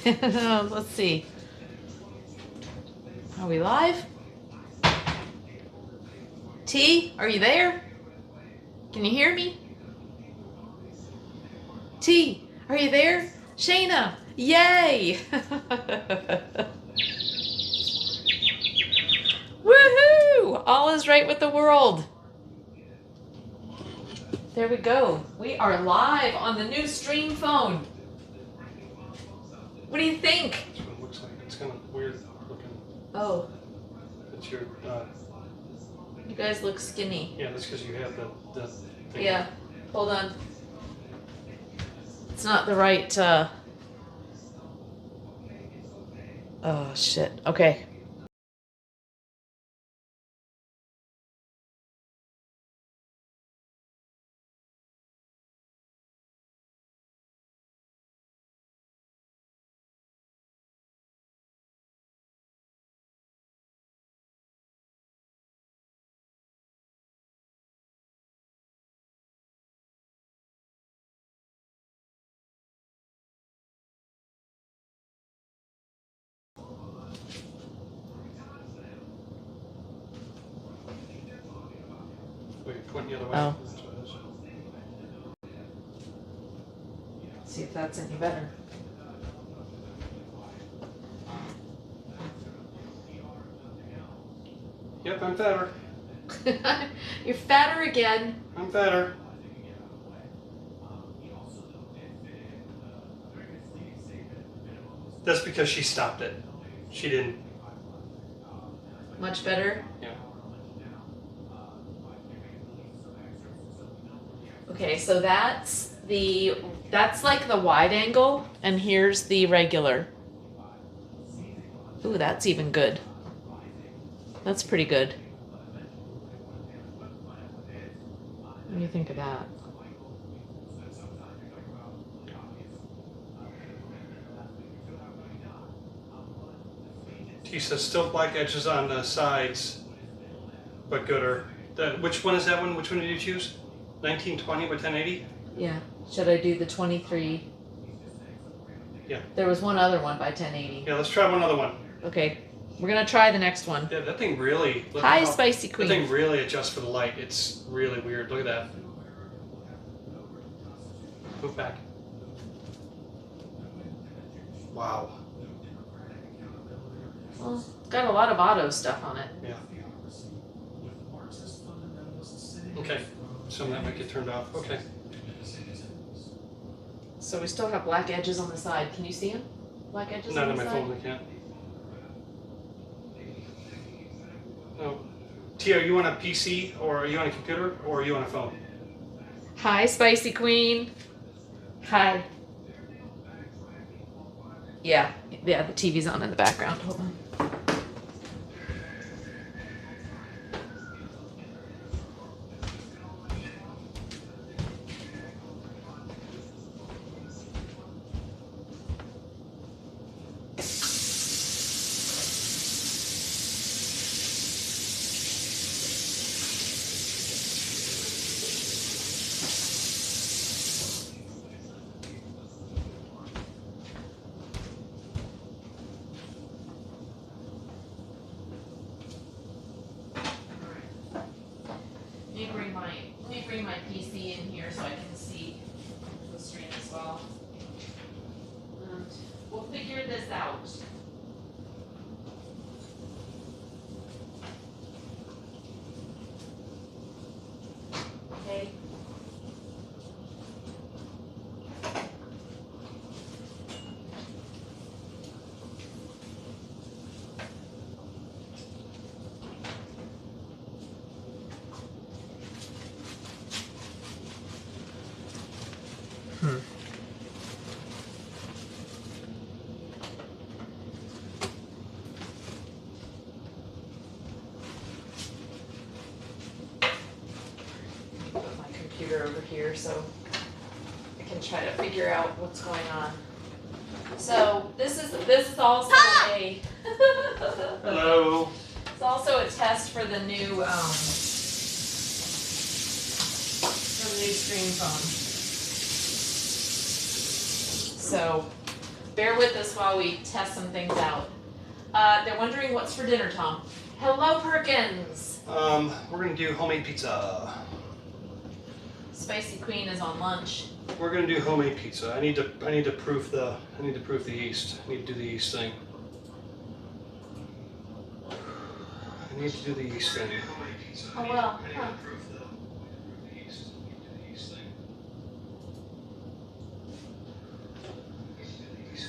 Let's see. Are we live? T, are you there? Can you hear me? T, are you there? Shayna, yay! Woohoo! All is right with the world. There we go. We are live on the new stream phone. What do you think? That's what it looks like. It's kind of weird looking. Oh. It's your. You guys look skinny. Yeah, that's because you have the thing. Yeah. Hold on. It's not the right. Oh shit. Okay. Wait, point the other way. Oh. That's what it is. See if that's any better. Yep, I'm fatter. You're fatter again. I'm fatter. That's because she stopped it. She didn't. Much better. Yeah. Okay, so that's like the wide angle, and here's the regular. Ooh, that's even good. That's pretty good. What do you think of that? He says still black edges on the sides, but gooder. Which one is that one? Which one did you choose? 1920 by 1080? Yeah. Should I do the 23? Yeah. There was one other one by 1080. Yeah, let's try one other one. Okay. We're gonna try the next one. Yeah, that thing really. Hi, Spicy Queen. That thing really adjusts for the light. It's really weird. Look at that. Move back. Wow. Well, it's got a lot of auto stuff on it. Yeah. Okay. Some of that might get turned off. Okay. So we still have black edges on the side. Can you see them? Black edges Not on on the my side? phone, I can't. No. Tia, are you on a PC or are you on a computer or are you on a phone? Hi, Spicy Queen. Hi. Yeah, the TV's on in the background. Hold on. Let me bring my PC in here so I can see the stream as well. And we'll figure this out. Okay. Over here so I can try to figure out what's going on. So this is also a Hello. it's also a test for the new stream phone. So bear with us while we test some things out. They're wondering what's for dinner, Tom. Hello, Perkins. We're gonna do homemade pizza. Spicy Queen is on lunch. We're gonna do homemade pizza. I need to proof the yeast. I need to do the yeast thing. I need to do the yeast thing. Oh well. Huh.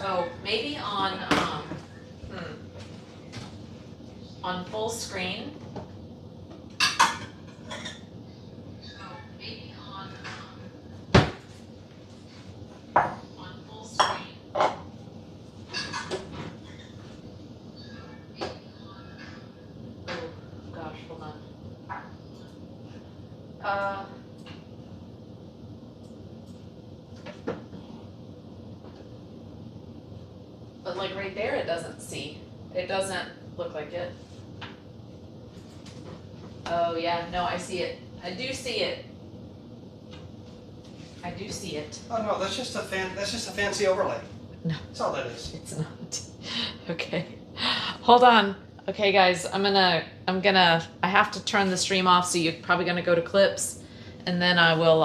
Oh, maybe on full screen. But like right there, it doesn't look like it. Oh yeah, no, I see it. I do see it. Oh no, that's just a fancy overlay. No. That's all that is. It's not. Okay. Hold on. Okay guys, I have to turn the stream off, so you're probably gonna go to clips, and then I will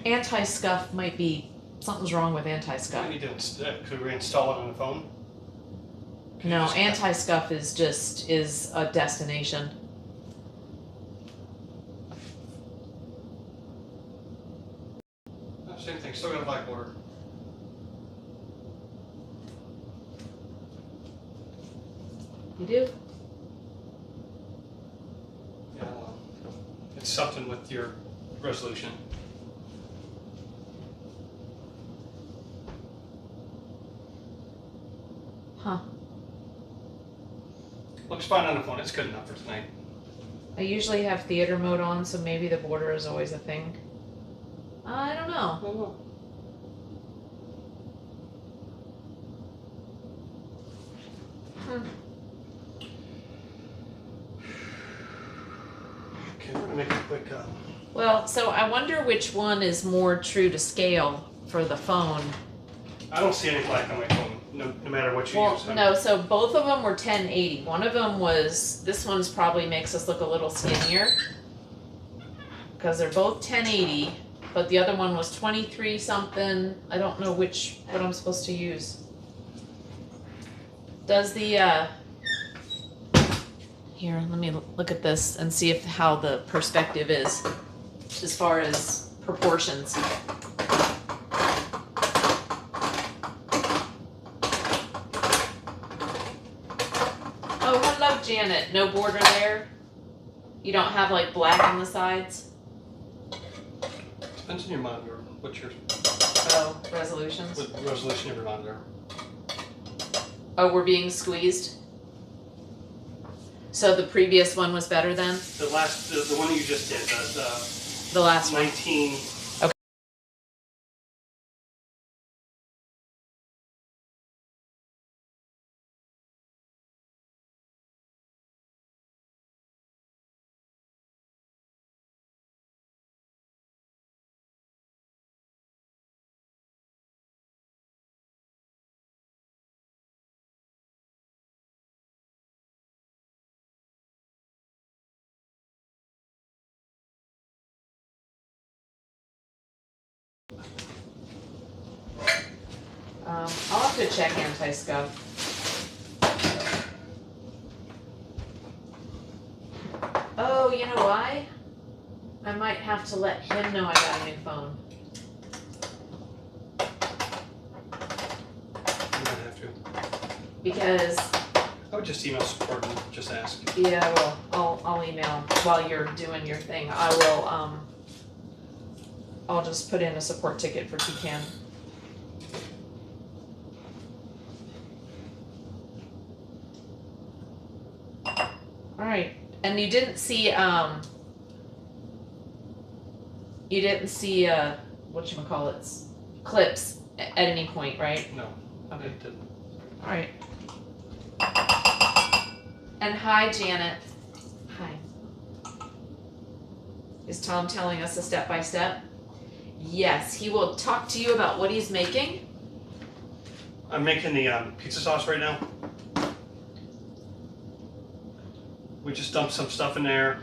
anti-scuff might be something's wrong with anti-scuff. We need to could we install it on the phone? No, anti-scuff is a destination. Oh, same thing. Still got a black border. You do? Yeah, I don't know. It's something with your resolution. Huh. Looks fine on the phone. It's good enough for tonight. I usually have theater mode on, so maybe the border is always a thing. I don't know. Oh, Hmm. okay, we're gonna make a quick. Well, so I wonder which one is more true to scale for the phone. I don't see any black on my phone, no matter what you use. No, so both of them were 1080. One of them was, this one's probably makes us look a little skinnier, because they're both 1080, but the other one was 23 something. I don't know what I'm supposed to use. Does the, here, let me look at this and see how the perspective is, as far as proportions. Oh, hello, Janet. No border there? You don't have like black on the sides? Depends on your monitor. What's your Resolutions? what resolution of your monitor? Oh, we're being squeezed? So the previous one was better then? The one that you just did, The last one? 19. Okay. I'll have to check anti-scuff. Oh, you know why? I might have to let him know I got a new phone. You might have to. Because I would just email support and just ask. Yeah, I will. I'll email while you're doing your thing. I will, I'll just put in a support ticket for Toucan. Alright, and you didn't see, whatchamacallits, clips at any point, right? No, Okay. it didn't. Alright. And hi, Janet. Hi. Is Tom telling us a step-by-step? Yes, he will talk to you about what he's making. I'm making the pizza sauce right now. We just dumped some stuff in there.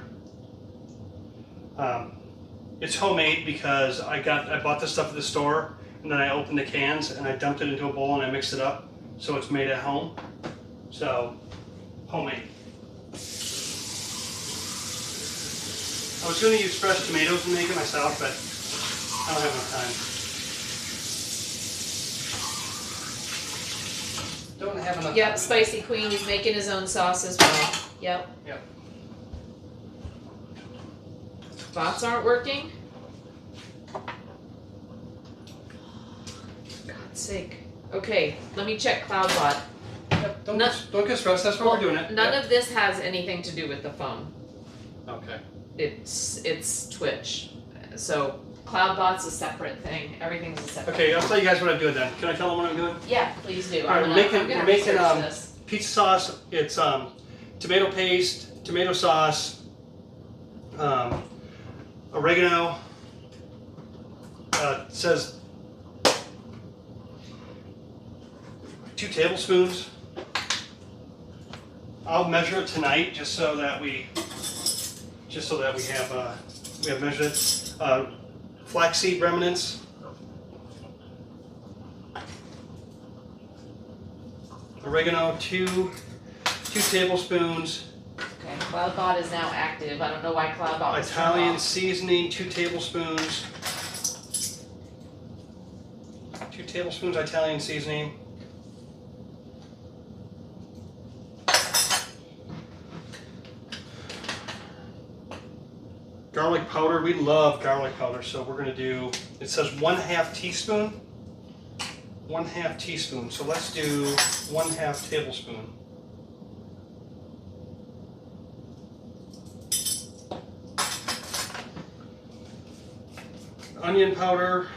It's homemade because I bought this stuff at the store, and then I opened the cans and I dumped it into a bowl and I mixed it up, so it's made at home. So, homemade. I was going to use fresh tomatoes and make it myself, but I don't have enough time. Don't have enough Yep, time. Spicy Queen, he's making his own sauce as well. Yep. Yep. Bots aren't working? God's sake. Okay, let me check CloudBot. Yep. Don't get stressed, that's why we're doing it. None Yep. of this has anything to do with the phone. Okay. It's Twitch. So CloudBot's a separate thing. Everything's a separate Okay, I'll tell you guys what I'm doing then. Can I tell them what I'm doing? Yeah, please do. All right, I'm we're gonna making research this. pizza sauce. It's tomato paste, tomato sauce, oregano. It says 2 tablespoons. I'll measure it tonight just so that we have measured it. Flaxseed remnants. Oregano, 2 tablespoons. Okay, CloudBot is now active. I don't know why CloudBot was turned Italian off. seasoning, 2 tablespoons. 2 tablespoons Italian seasoning. Garlic powder, we love garlic powder, so we're gonna do, it says 1/2 teaspoon. 1/2 teaspoon, so let's do 1/2 tablespoon. Onion powder.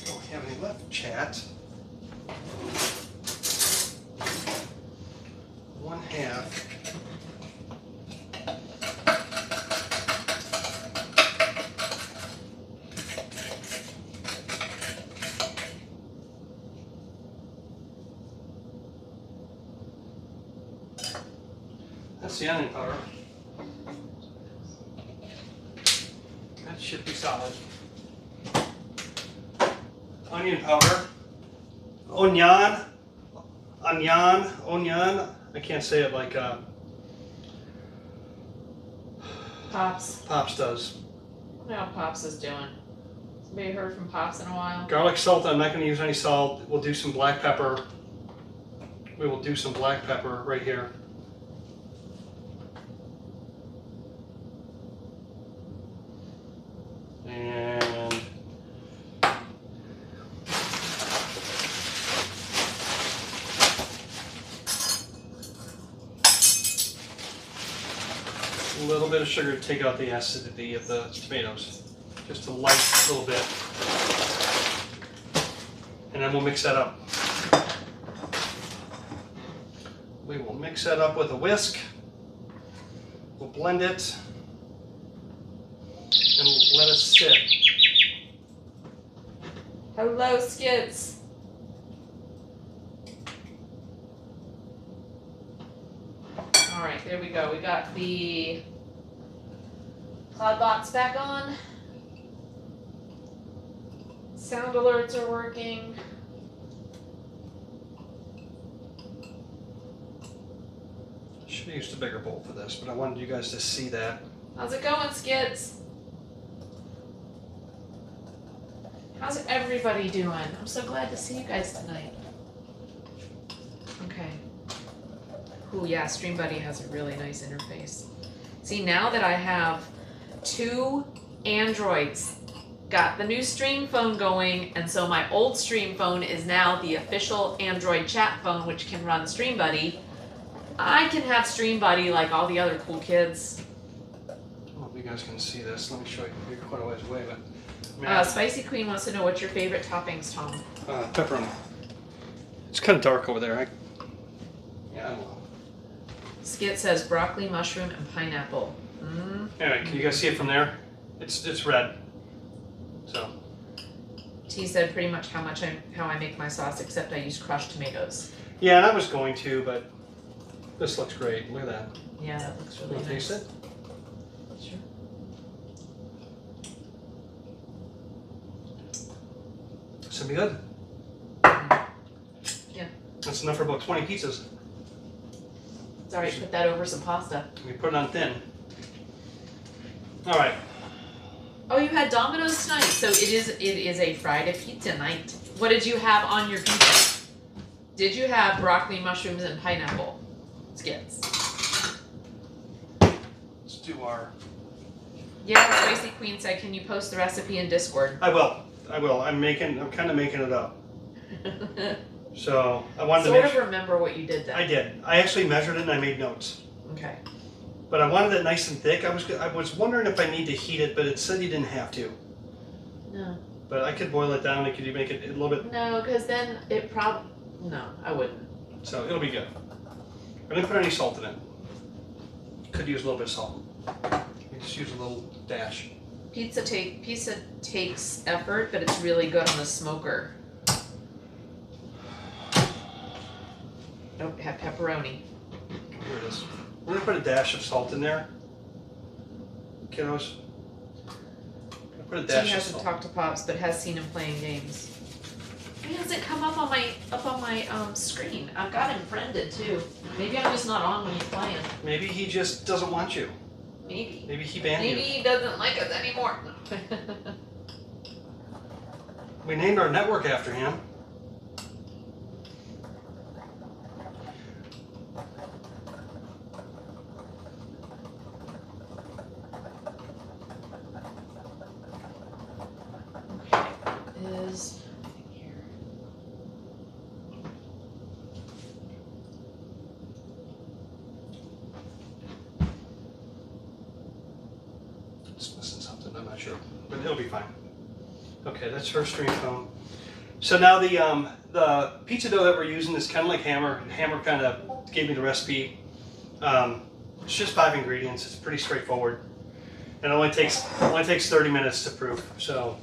Don't have any left, chat. 1/2. That's the onion powder. That should be solid. Onion powder. Onion. I can't say it like Pops. Pops does. I don't know how Pops is doing. Somebody heard from Pops in a while? Garlic salt, I'm not going to use any salt. We'll do some black pepper. We will do some black pepper right here. And a little bit of sugar to take out the acidity of the tomatoes. Just a light little bit. And then we'll mix that up. We will mix that up with a whisk. We'll blend it and let it sit. Hello, Skids. Alright, there we go. We got the CloudBots back on. Sound alerts are working. Should have used a bigger bowl for this, but I wanted you guys to see that. How's it going, Skids? How's everybody doing? I'm so glad to see you guys tonight. Okay. Ooh, yeah, Stream Buddy has a really nice interface. See, now that I have 2 Androids, got the new Stream phone going, and so my old Stream phone is now the official Android chat phone, which can run Stream Buddy. I can have Stream Buddy like all the other cool kids. I don't know if you guys can see this. Let me show you. You're quite a ways away, but. Spicy Queen wants to know what's your favorite toppings, Tom? Pepperoni. It's kind of dark over there. Yeah, I don't know. Skit says broccoli, mushroom, and pineapple. Anyway, can you guys see it from there? It's red. So. T said pretty much how I make my sauce, except I use crushed tomatoes. Yeah, and I was going to, but this looks great. Look at that. Yeah, that looks really nice. Taste it? Sure. This will be good. Yeah. That's enough for about 20 pizzas. Sorry, put that over some pasta. We put it on thin. All right. Oh, you had Domino's tonight, so it is a Friday pizza night. What did you have on your pizza? Did you have broccoli, mushrooms, and pineapple skits? Let's do our. Yeah, Spicy Queen said, can you post the recipe in Discord? I will. I'm kind of making it up. So I wanted to sort of remember what you did then. I did. I actually measured it and I made notes. Okay. But I wanted it nice and thick. I was wondering if I need to heat it, but it said you didn't have to. No. But I could boil it down. Could you make it a little bit? No, because then it probably. No, I wouldn't. So it'll be good. I didn't put any salt in it. Could use a little bit of salt. You just use a little dash. Pizza takes effort, but it's really good on the smoker. Nope, have pepperoni. Here it is. We're gonna put a dash of salt in there, kiddos. Put a dash He of hasn't salt. talked to Pops, but has seen him playing games. He hasn't come up on my screen. I've got him friended too. Maybe I'm just not on when he's playing. Maybe he just doesn't want you. Maybe. Maybe he banned Maybe you. he doesn't like us anymore. We named our network after him. Is here. It's missing something, I'm not sure, but it'll be fine. Okay, that's her stream phone. So now the pizza dough that we're using is kind of like Hammer. Hammer kind of gave me the recipe. It's just 5 ingredients. It's pretty straightforward, and it only takes 30 minutes to proof. So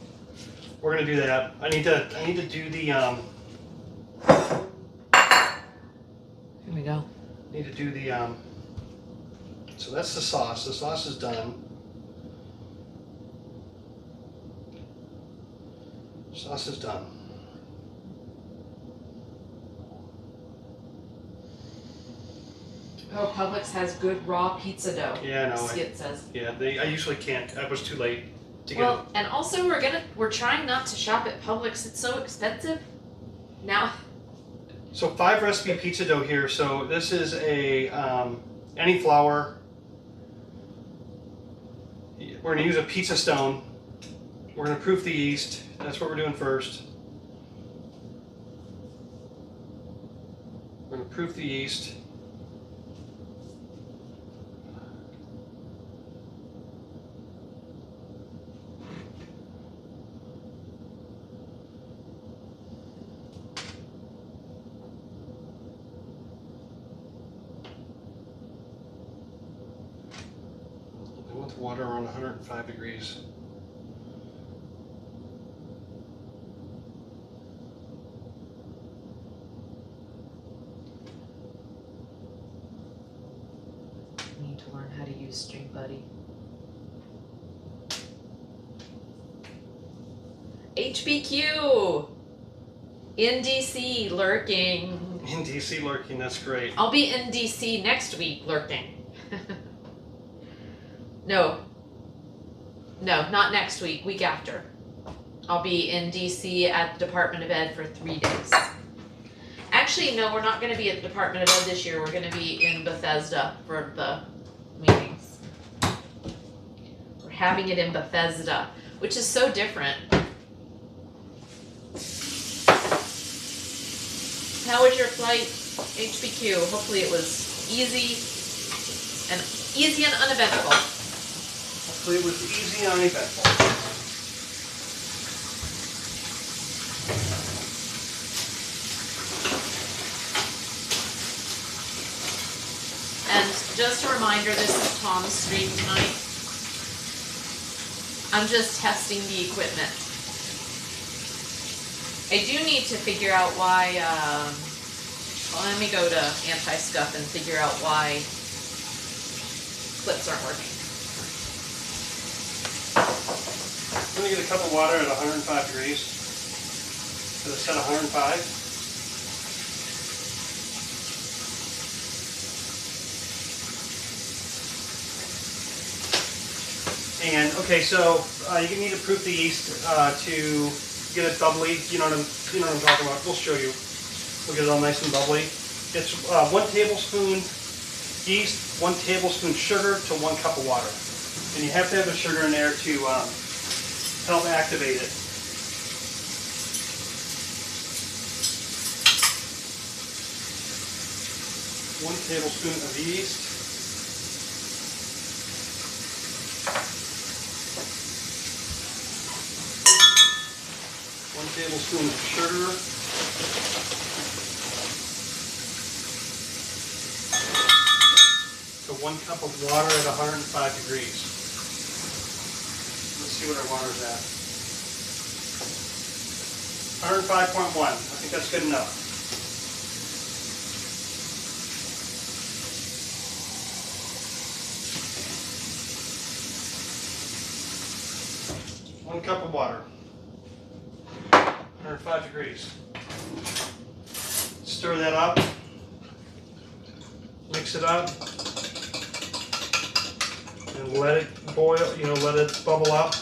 we're gonna do that. I need to do the Here we go. Need to do the so that's the sauce. The sauce is done. Sauce is done. Oh, Publix has good raw pizza dough. Yeah, I know. Skit says. Yeah, I usually can't. I was too late to get Well, it. and also we're trying not to shop at Publix. It's so expensive. Now. So 5 recipe pizza dough here. So this is a any flour. We're gonna use a pizza stone. We're gonna proof the yeast. That's what we're doing first. We're gonna proof the yeast. We want the water around 105 degrees. Need to learn how to use Stream Buddy. HBQ in DC lurking. In DC lurking, that's great. I'll be in DC next week lurking. No, not next week, week after. I'll be in DC at the Department of Ed for 3 days. Actually, no, we're not gonna be at the Department of Ed this year. We're gonna be in Bethesda for the meetings. We're having it in Bethesda, which is so different. How was your flight, HBQ? Hopefully it was easy and uneventful. Hopefully it was easy and uneventful. And just a reminder, this is Tom's stream tonight. I'm just testing the equipment. I do need to figure out why, well, let me go to anti-scuff and figure out why clips aren't working. I'm going to get a cup of water at 105 degrees. So it's set 105. And okay, so you need to proof the yeast to get it bubbly. You know what I'm talking about. We'll show you. We'll get it all nice and bubbly. It's 1 tablespoon yeast, 1 tablespoon sugar to 1 cup of water. And you have to have the sugar in there to help activate it. One tablespoon of yeast. Tablespoon of sugar, to 1 cup of water at 105 degrees. Let's see what our water's at. 105.1. I think that's good enough. One cup of water. 105 degrees. Stir that up. Mix it up. And let it boil, let it bubble up.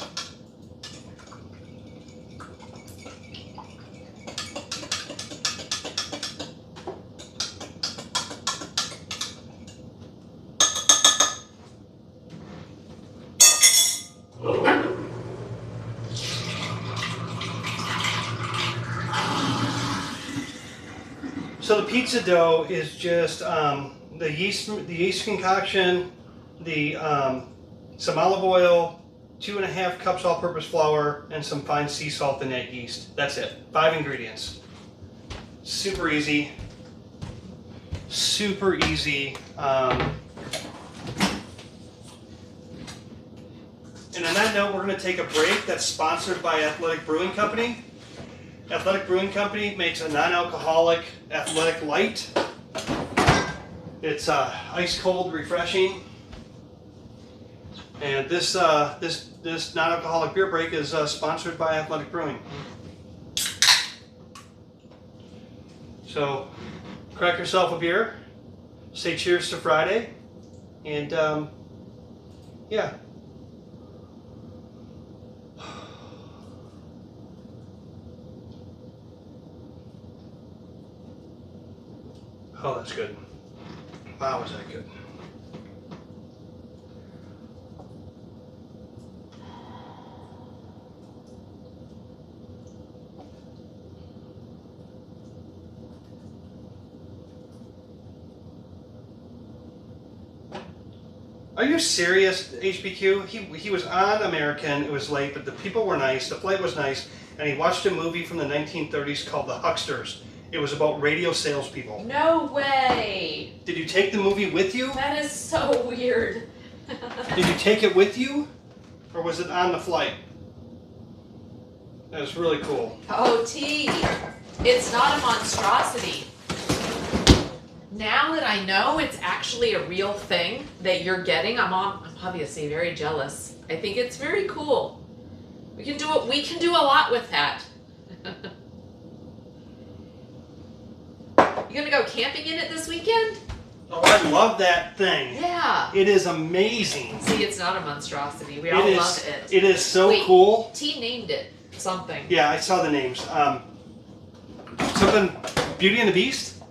So the pizza dough is just the yeast concoction, some olive oil, 2½ cups all-purpose flour, and some fine sea salt and egg yeast. That's it. 5 ingredients. Super easy. Super easy. And on that note, we're going to take a break. That's sponsored by Athletic Brewing Company. Athletic Brewing Company makes a non-alcoholic Athletic Light. It's ice cold, refreshing. And this non-alcoholic beer break is sponsored by Athletic Brewing. So, crack yourself a beer. Say cheers to Friday, and yeah. Oh, that's good. Wow, is that good. Are you serious, HBQ? He was on American, it was late, but the people were nice, the flight was nice, and he watched a movie from the 1930s called The Hucksters. It was about radio salespeople. No way! Did you take the movie with you? That is so weird. Did you take it with you? Or was it on the flight? That was really cool. Oh, T. It's not a monstrosity. Now that I know it's actually a real thing that you're getting, I'm obviously very jealous. I think it's very cool. We can do a lot with that. You gonna go camping in it this weekend? Oh, I love that thing. Yeah. It is amazing. See, it's not a monstrosity. We all love it. It is so Wait, cool. T named it something. Yeah, I saw the names. Something, Beauty and the Beast?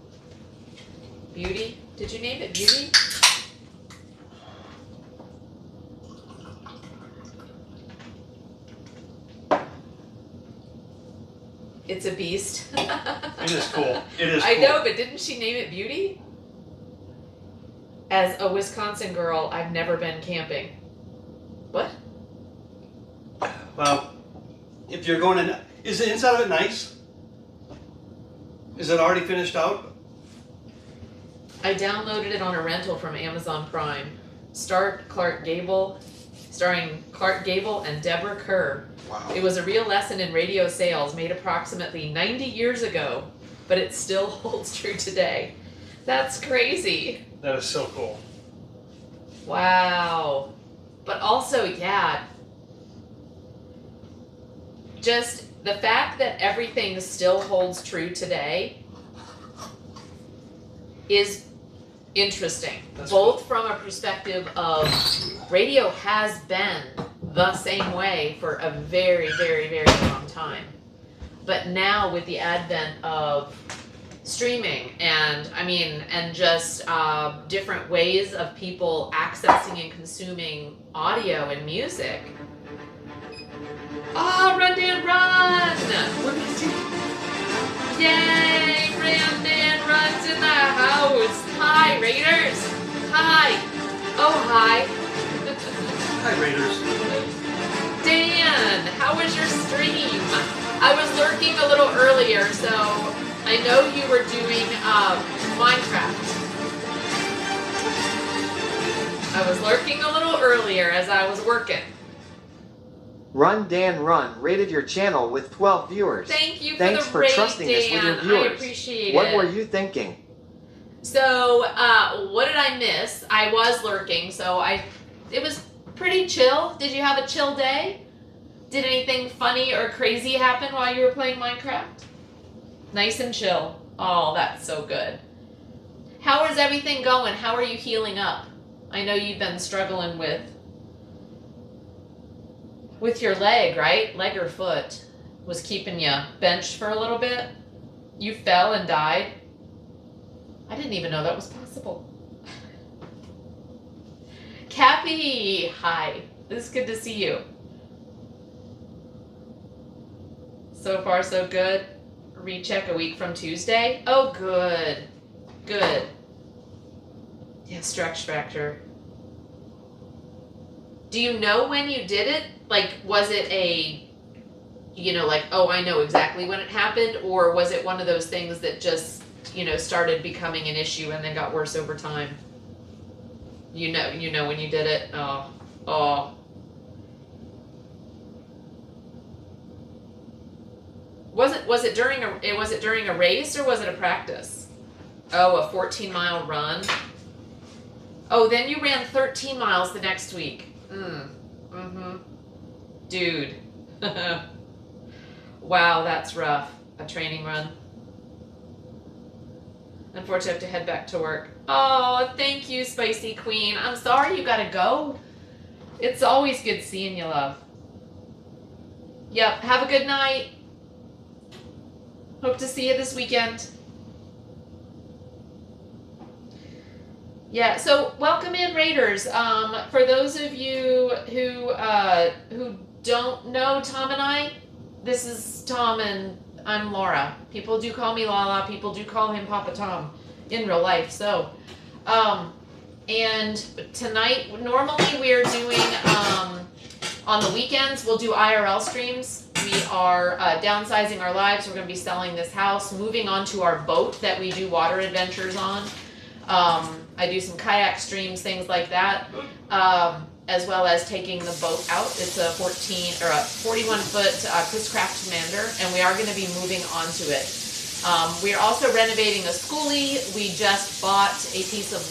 Beauty? Did you name it Beauty? It's a beast. It is cool. It is I cool. know, but didn't she name it Beauty? As a Wisconsin girl, I've never been camping. What? Well, if you're going in, is the inside of it nice? Is it already finished out? I downloaded it on a rental from Amazon Prime. Starring Clark Gable and Deborah Kerr. Wow. It was a real lesson in radio sales made approximately 90 years ago, but it still holds true today. That's crazy. That is so cool. Wow. But also, yeah, just the fact that everything still holds true today is interesting. That's both cool. from a perspective of radio has been the same way for a very, very, very long time. But now with the advent of streaming and just different ways of people accessing and consuming audio and music. Oh, run, Dan, run! Yay! Brandon runs in the house. Hi, Raiders. Hi. Oh, hi. Hi, Raiders. Dan, how was your stream? I was lurking a little earlier, so I know you were doing Minecraft. I was lurking a little earlier as I was working. Run Dan Run rated your channel with 12 viewers. Thank you Thanks for for the raid, trusting Dan. us with your viewers. I appreciate What it. were you thinking? So, what did I miss? I was lurking, so it was pretty chill. Did you have a chill day? Did anything funny or crazy happen while you were playing Minecraft? Nice and chill. Oh, that's so good. How is everything going? How are you healing up? I know you've been struggling with your leg, right? Leg or foot was keeping you benched for a little bit. You fell and died. I didn't even know that was possible. Cappy, hi. It's good to see you. So far, so good. Recheck a week from Tuesday. Oh, good. Good. Yeah, stretch factor. Do you know when you did it? Like, was it oh, I know exactly when it happened? Or was it one of those things that just, started becoming an issue and then got worse over time? You know when you did it? Oh. Was it during a race or was it a practice? Oh, a 14-mile run. Oh, then you ran 13 miles the next week. Dude. Wow, that's rough. A training run. Unfortunately, I have to head back to work. Oh, thank you, Spicy Queen. I'm sorry you gotta go. It's always good seeing you, love. Yep, have a good night. Hope to see you this weekend. Yeah, so welcome in, Raiders. For those of you who don't know Tom and I, this is Tom and I'm Laura. People do call me Lala. People do call him Papa Tom in real life. So, and tonight, normally we're doing, on the weekends, we'll do IRL streams. We are downsizing our lives. We're going to be selling this house, moving on to our boat that we do water adventures on. I do some kayak streams, things like that, as well as taking the boat out. It's a 41-foot Chris Craft Commander, and we are going to be moving onto it. We are also renovating a schoolie. We just bought a piece of